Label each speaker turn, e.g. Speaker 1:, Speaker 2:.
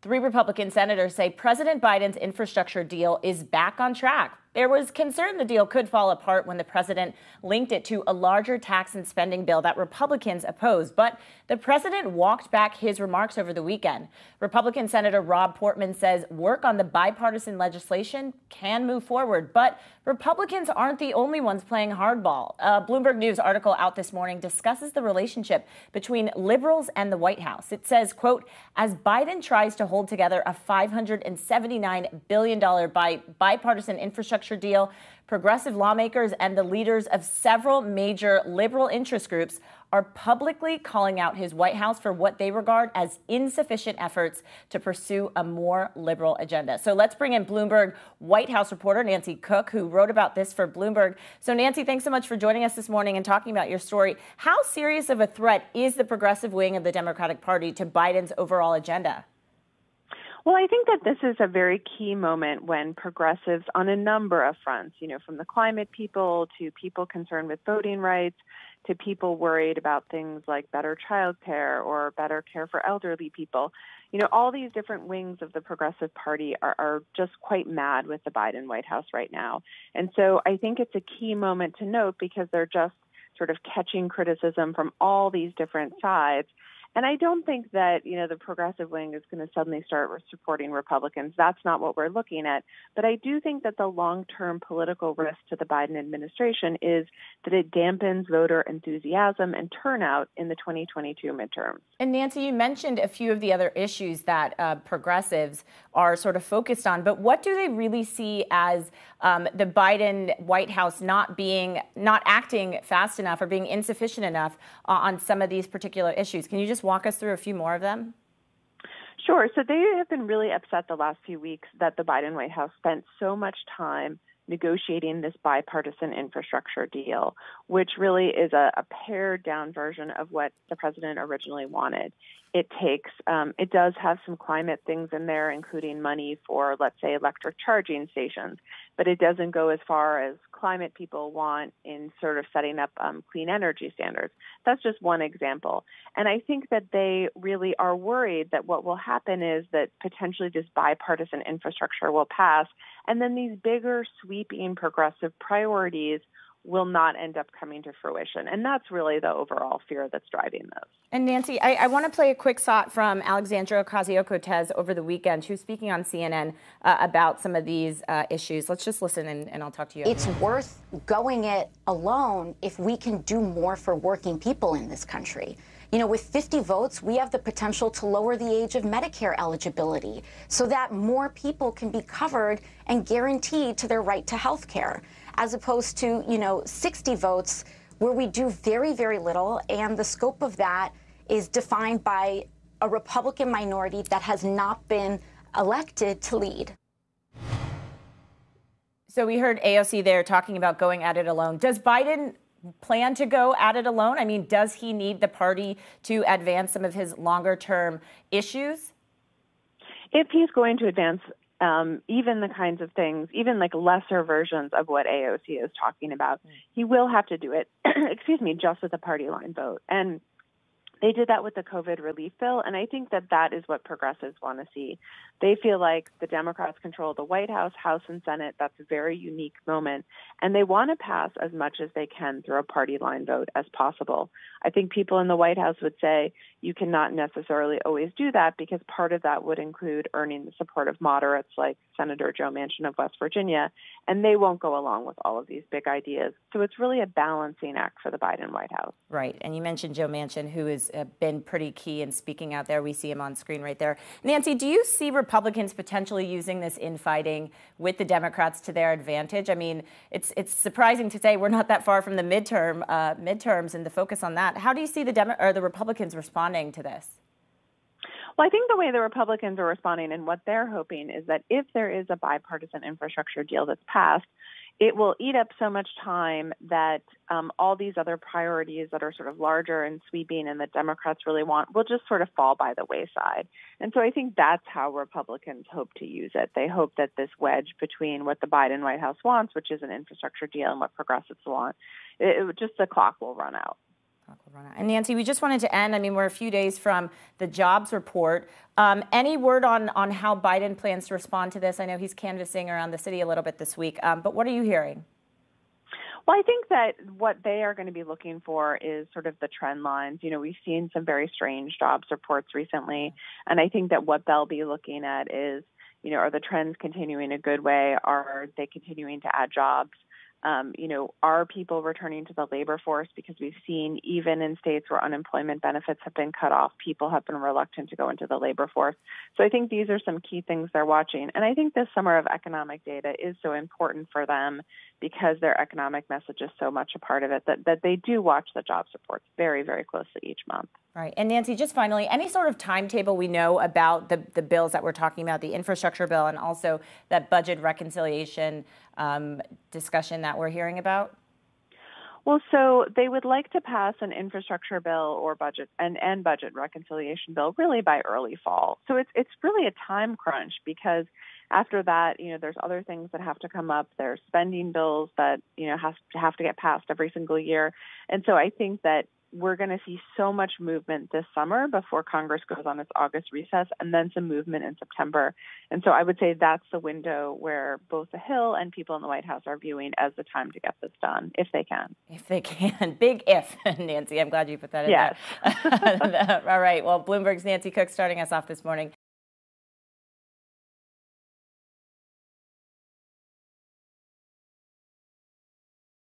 Speaker 1: Three Republican senators say President Biden's infrastructure deal is back on track. There was concern the deal could fall apart when the president linked it to a larger tax and spending bill that Republicans opposed. But the president walked back his remarks over the weekend. Republican Senator Rob Portman says work on the bipartisan legislation can move forward. But Republicans aren't the only ones playing hardball. A Bloomberg News article out this morning discusses the relationship between liberals and the White House. It says, quote, as Biden tries to hold together a $579 billion bipartisan infrastructure deal, progressive lawmakers and the leaders of several major liberal interest groups are publicly calling out his White House for what they regard as insufficient efforts to pursue a more liberal agenda. So let's bring in Bloomberg White House reporter Nancy Cook, who wrote about this for Bloomberg. So Nancy, thanks so much for joining us this morning and talking about your story. How serious of a threat is the progressive wing of the Democratic Party to Biden's overall agenda?
Speaker 2: Well, I think that this is a very key moment when progressives on a number of fronts, from the climate people to people concerned with voting rights to people worried about things like better child care or better care for elderly people, all these different wings of the Progressive Party are just quite mad with the Biden White House right now. And so I think it's a key moment to note because they're just sort of catching criticism from all these different sides. And I don't think that, the progressive wing is going to suddenly start supporting Republicans. That's not what we're looking at. But I do think that the long-term political risk to the Biden administration is that it dampens voter enthusiasm and turnout in the 2022 midterms.
Speaker 1: And Nancy, you mentioned a few of the other issues that progressives are sort of focused on. But what do they really see as the Biden White House not acting fast enough or being insufficient enough on some of these particular issues? Can you just walk us through a few more of them?
Speaker 2: Sure. So they have been really upset the last few weeks that the Biden White House spent so much time negotiating this bipartisan infrastructure deal, which really is a pared down version of what the president originally wanted. It does have some climate things in there, including money for, let's say, electric charging stations, but it doesn't go as far as climate people want in sort of setting up clean energy standards. That's just one example. And I think that they really are worried that what will happen is that potentially this bipartisan infrastructure will pass, and then these bigger, sweeping progressive priorities will not end up coming to fruition. And that's really the overall fear that's driving this.
Speaker 1: And Nancy, I want to play a quick shot from Alexandra Ocasio-Cortez over the weekend. She was speaking on CNN about some of these issues. Let's just listen and I'll talk to you.
Speaker 3: It's worth going it alone if we can do more for working people in this country. With 50 votes, we have the potential to lower the age of Medicare eligibility so that more people can be covered and guaranteed to their right to health care, as opposed to, 60 votes where we do very, very little. And the scope of that is defined by a Republican minority that has not been elected to lead.
Speaker 1: So we heard AOC there talking about going at it alone. Does Biden plan to go at it alone? I mean, does he need the party to advance some of his longer term issues?
Speaker 2: If he's going to advance even the kinds of things, even like lesser versions of what AOC is talking about, he will have to do it, just with a party line vote. And they did that with the COVID relief bill, and I think that that is what progressives want to see. They feel like the Democrats control the White House, House, and Senate. That's a very unique moment, and they want to pass as much as they can through a party line vote as possible. I think people in the White House would say you cannot necessarily always do that because part of that would include earning the support of moderates like Senator Joe Manchin of West Virginia, and they won't go along with all of these big ideas. So it's really a balancing act for the Biden White House.
Speaker 1: Right, and you mentioned Joe Manchin, who has been pretty key in speaking out there. We see him on screen right there. Nancy, do you see Republicans potentially using this infighting with the Democrats to their advantage? I mean, it's surprising to say we're not that far from the midterms and the focus on that. How do you see the Republicans responding to this?
Speaker 2: Well, I think the way the Republicans are responding and what they're hoping is that if there is a bipartisan infrastructure deal that's passed, it will eat up so much time that all these other priorities that are sort of larger and sweeping and that Democrats really want will just sort of fall by the wayside. And so I think that's how Republicans hope to use it. They hope that this wedge between what the Biden White House wants, which is an infrastructure deal, and what progressives want, just the clock will run out.
Speaker 1: And Nancy, we just wanted to end. I mean, we're a few days from the jobs report. Any word on how Biden plans to respond to this? I know he's canvassing around the city a little bit this week, but what are you hearing?
Speaker 2: Well, I think that what they are going to be looking for is sort of the trend lines. You know, we've seen some very strange jobs reports recently, and I think that what they'll be looking at is, you know, are the trends continuing a good way? Are they continuing to add jobs? You know, are people returning to the labor force? Because we've seen even in states where unemployment benefits have been cut off, people have been reluctant to go into the labor force. So I think these are some key things they're watching. And I think this summer of economic data is so important for them because their economic message is so much a part of it that they do watch the jobs reports very, very closely each month.
Speaker 1: Right. And Nancy, just finally, any sort of timetable we know about the bills that we're talking about, the infrastructure bill and also that budget reconciliation discussion that we're hearing about?
Speaker 2: Well, so they would like to pass an infrastructure bill or budget and budget reconciliation bill really by early fall. So it's really a time crunch because after that, you know, there's other things that have to come up. There's spending bills that, you know, have to get passed every single year. And so I think that we're going to see so much movement this summer before Congress goes on its August recess, and then some movement in September. And so I would say that's the window where both the Hill and people in the White House are viewing as the time to get this done, if they can.
Speaker 1: If they can. Big if, Nancy. I'm glad you put that in
Speaker 2: yes.
Speaker 1: there. All right. Well, Bloomberg's Nancy Cook starting us off this morning.